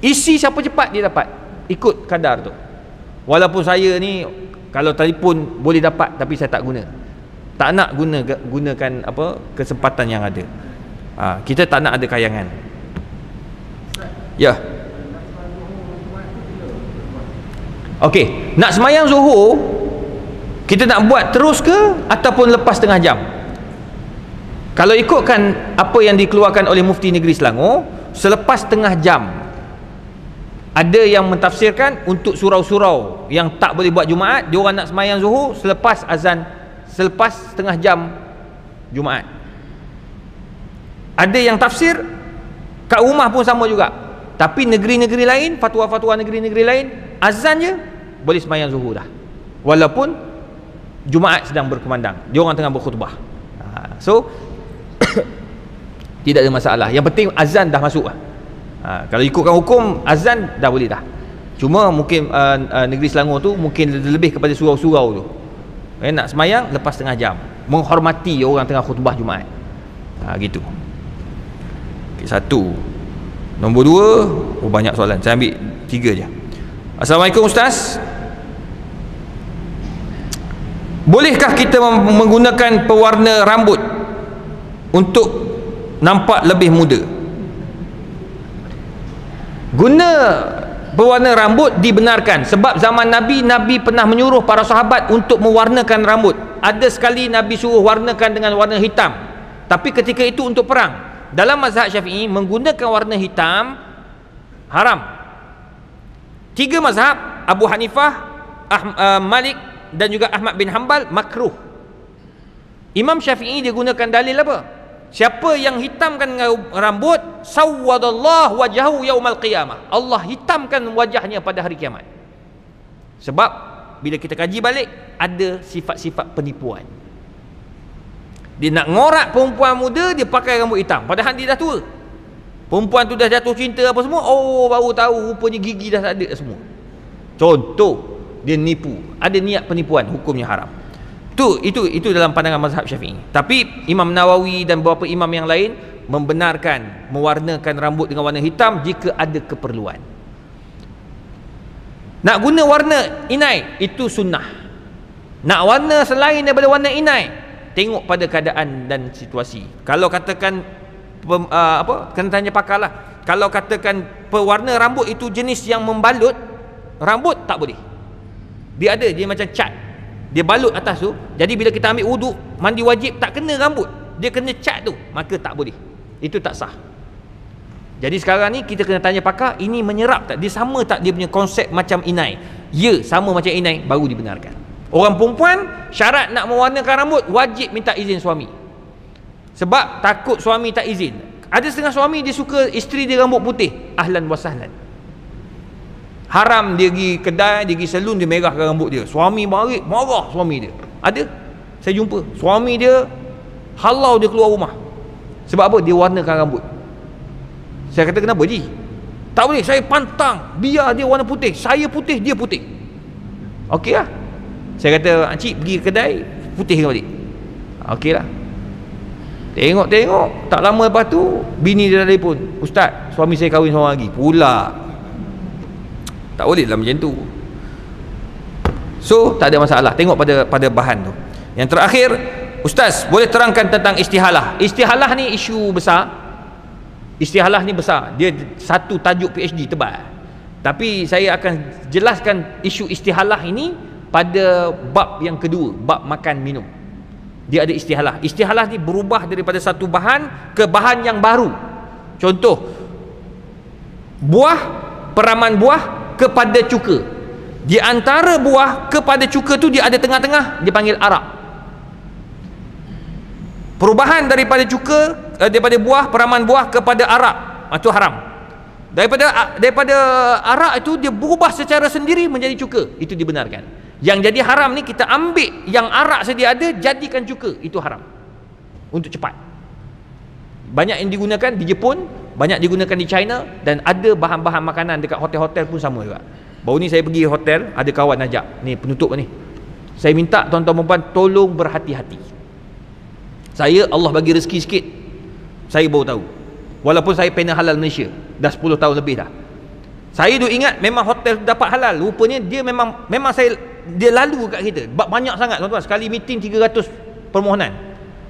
isi siapa cepat dia dapat. Ikut kadar tu. Walaupun saya ni kalau telefon boleh dapat, tapi saya tak guna. Tak nak gunakan apa kesempatan yang ada. Kita tak nak ada kayangan. Ya. Okey, nak semayang zuhur kita nak buat terus ke ataupun lepas tengah jam? Kalau ikutkan apa yang dikeluarkan oleh Mufti Negeri Selangor, selepas tengah jam. Ada yang mentafsirkan untuk surau-surau yang tak boleh buat Jumaat, dia orang nak semayang zuhur selepas azan, selepas setengah jam Jumaat. Ada yang tafsir kat rumah pun sama juga. Tapi negeri-negeri lain, fatwa-fatwa negeri-negeri lain, azan je boleh semayang zuhur dah, walaupun Jumaat sedang berkumandang, dia orang tengah berkhutbah. So tidak ada masalah. Yang penting azan dah masuk lah. Kalau ikutkan hukum, azan dah boleh dah. Cuma mungkin negeri Selangor tu mungkin lebih kepada surau-surau tu, nak semayang lepas tengah jam, menghormati orang tengah khutbah Jumaat. Gitu. Okay, 1. Nombor 2, banyak soalan, saya ambil 3 je. Assalamualaikum Ustaz, bolehkah kita menggunakan pewarna rambut untuk nampak lebih muda? Guna pewarna rambut dibenarkan sebab zaman Nabi pernah menyuruh para sahabat untuk mewarnakan rambut. Ada sekali Nabi suruh warnakan dengan warna hitam, tapi ketika itu untuk perang. dalam mazhab Syafi'i menggunakan warna hitam haram. 3 mazhab, Abu Hanifah, Malik dan juga Ahmad bin Hanbal, makruh. Imam Syafi'i dia gunakan dalil apa? Siapa yang hitamkan rambut, sawwadallahu wajhahu yaumal qiyamah, Allah hitamkan wajahnya pada hari kiamat. Sebab bila kita kaji balik, ada sifat-sifat penipuan. Dia nak ngorak perempuan muda, dia pakai rambut hitam, padahal dia dah tua. Perempuan tu dah jatuh cinta apa semua, oh baru tahu rupanya gigi dah tak ada semua. Contoh, dia nipu, ada niat penipuan, hukumnya haram. Itu dalam pandangan mazhab Syafi'i. Tapi Imam Nawawi dan beberapa imam yang lain membenarkan mewarnakan rambut dengan warna hitam jika ada keperluan. Nak guna warna inai itu sunnah. Nak warna selain daripada warna inai, tengok pada keadaan dan situasi. Kalau katakan kena tanya pakar lah. Kalau katakan pewarna rambut itu jenis yang membalut rambut, tak boleh. Dia macam cat, dia balut atas tu. Jadi bila kita ambil wuduk, mandi wajib, tak kena rambut, dia kena cat tu, maka tak boleh. Itu tak sah. Jadi sekarang ni kita kena tanya pakar, ini menyerap tak? Dia sama tak dia punya konsep macam inai? Ya, sama macam inai, baru dibenarkan. Orang perempuan syarat nak mewarnakan rambut wajib minta izin suami. Sebab takut suami tak izin. Ada setengah suami dia suka isteri dia rambut putih, ahlan wa sahlan. Haram dia pergi kedai, dia pergi salon, dia merahkan rambut dia. Suami marah suami dia. Ada, saya jumpa suami dia halau dia keluar rumah. Sebab apa? Dia warnakan rambut. Saya kata, kenapa Ji? Tak boleh, saya pantang, biar dia warna putih. Saya putih, dia putih. Okey lah. Saya kata, Encik pergi kedai, putihkan balik. Okey lah. Tengok, tak lama lepas tu bini dia dah telefon, Ustaz, suami saya kahwin seorang lagi pula. Tak boleh lah macam tu. So tak ada masalah, tengok pada bahan tu. Yang terakhir, Ustaz boleh terangkan tentang istihalah. Istihalah ni isu besar. Istihalah ni besar, dia satu tajuk PhD tebal. Tapi saya akan jelaskan isu istihalah ini pada bab yang kedua, bab makan minum. Dia ada istihalah. Istihalah ni berubah daripada satu bahan ke bahan yang baru. Contoh, buah, peraman buah kepada cuka. Di antara buah kepada cuka tu dia ada tengah-tengah, dipanggil arak. Perubahan daripada cuka, daripada buah, peraman buah kepada arak, itu haram. Daripada arak itu dia berubah secara sendiri menjadi cuka, itu dibenarkan. Yang jadi haram ni kita ambil yang arak sedia ada, jadikan cuka, itu haram. Untuk cepat. Banyak yang digunakan di Jepun, banyak digunakan di China, dan ada bahan-bahan makanan dekat hotel-hotel pun sama juga. Baru ni saya pergi hotel, ada kawan ajak, ni penutup ni. Saya minta tuan-tuan perempuan tolong berhati-hati. Saya Allah bagi rezeki sikit, saya baru tahu. Walaupun saya panel halal Malaysia dah 10 tahun lebih dah. Saya duk ingat memang hotel dapat halal, rupanya dia memang dia lalu kat kita. Banyak sangat tuan-tuan, sekali meeting 300 permohonan,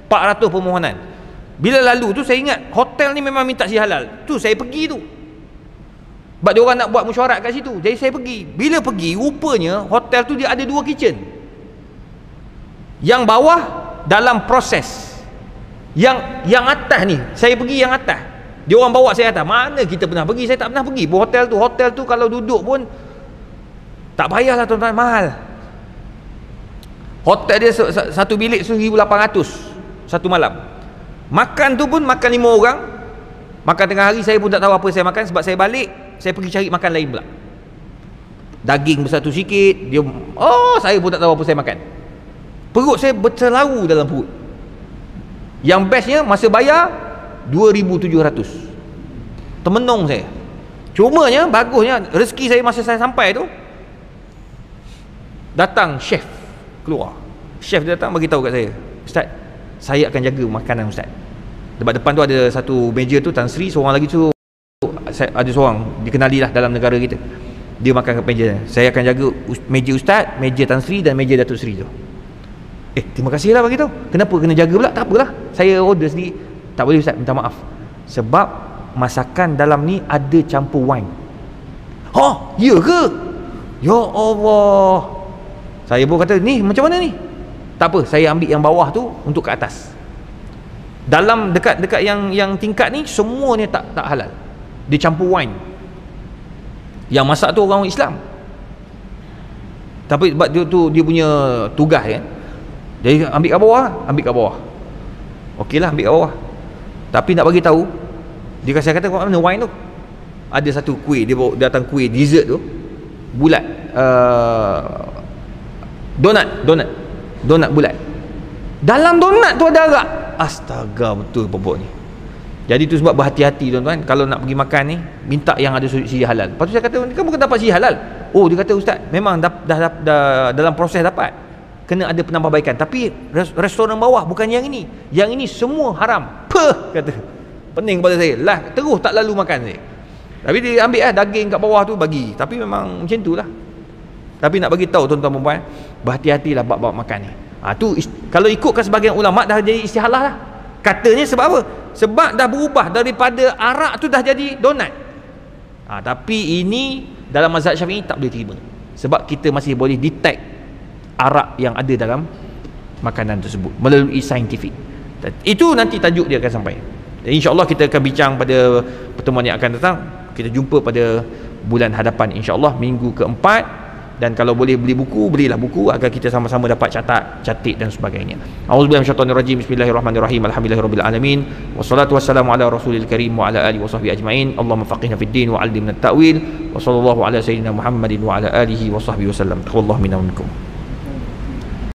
400 permohonan. Bila lalu tu saya ingat hotel ni memang minta si halal. Tu saya pergi tu. Sebab dia orang nak buat mesyuarat kat situ. Jadi saya pergi. Bila pergi, rupanya hotel tu dia ada 2 kitchen. Yang bawah dalam proses. Yang atas ni, saya pergi yang atas. Dia orang bawa saya atas. Mana kita pernah pergi? Saya tak pernah pergi hotel tu. Hotel tu kalau duduk pun tak payahlah tuan-tuan, mahal. Hotel dia satu bilik 1,800 satu malam. Makan tu pun makan 5 orang. Makan tengah hari saya pun tak tahu apa saya makan, sebab saya balik, saya pergi cari makan lain pula. Daging bersatu sikit, dia saya pun tak tahu apa saya makan. Perut saya berterlalu dalam perut. Yang bestnya masa bayar 2,700. Termenung saya. Cumanya bagusnya rezeki saya masa saya sampai tu, datang chef keluar. Chef dia datang bagi tahu kat saya, Ustaz, saya akan jaga makanan Ustaz. Depan tu ada satu meja tu Tan Sri, seorang lagi tu ada seorang dikenali lah dalam negara kita. Dia makan kat meja. Saya akan jaga meja Ustaz, meja Tan Sri dan meja Datuk Sri tu. Terima kasih lah bagi tahu. Kenapa kena jaga pula? Tak apalah, saya order sendiri. Tak boleh Ustaz, minta maaf. Sebab masakan dalam ni ada campur wine. Ya ke? Ya Allah. Saya pun kata, ni macam mana ni? Tak apa, saya ambil yang bawah tu untuk ke atas. Dalam dekat yang tingkat ni semua ni tak halal. Dia campur wine. Yang masak tu orang Islam. Tapi sebab dia punya tugas kan. Jadi ambil kat bawah. Okeylah ambil kat bawah. Tapi nak bagi tahu, dia kata kat mana wine tu? Ada satu kuih, dia bawa datang kuih dessert tu bulat, donat bulat. Dalam donat tu ada arak. Astaga, betul popok ni. Jadi tu sebab berhati-hati tuan-tuan, kalau nak pergi makan ni minta yang ada siri halal. Lepas tu saya kata, kamu kena dapat siri halal. Oh, dia kata ustaz, memang dah dalam proses dapat. Kena ada penambahbaikan. Tapi restoran bawah bukan yang ini. Yang ini semua haram. Kata. Pening kepada saya. Lah, terus tak lalu makan saya. Tapi dia ambil daging kat bawah tu bagi. Tapi memang macam tu lah. Tapi nak bagi tahu tuan-tuan perempuan, berhati-hatilah bab makan ni. Tu kalau ikutkan sebagian ulama dah jadi istihalah lah. Katanya sebab apa? Sebab dah berubah daripada arak tu dah jadi donat. Tapi ini dalam mazhab Syafi'i tak boleh terima. Sebab kita masih boleh detect arak yang ada dalam makanan tersebut melalui saintifik. Itu nanti tajuk dia akan sampai. Dan insya-Allah kita akan bincang pada pertemuan yang akan datang. Kita jumpa pada bulan hadapan insya-Allah minggu keempat. Dan kalau boleh beli buku, belilah buku agar kita sama-sama dapat catat dan sebagainya. Auzubillahi minasyaitonirrajim. Bismillahirrahmanirrahim. Alhamdulillahirabbil alamin. Wassalatu wassalamu ala rasulil karim wa ala alihi washabbihi ajmain. Allahumma faqihna fid din wa 'allimna at-ta'wil. Wa sallallahu ala sayyidina Muhammadin wa ala alihi washabbihi wasallam. Wallahu minna wa minkum.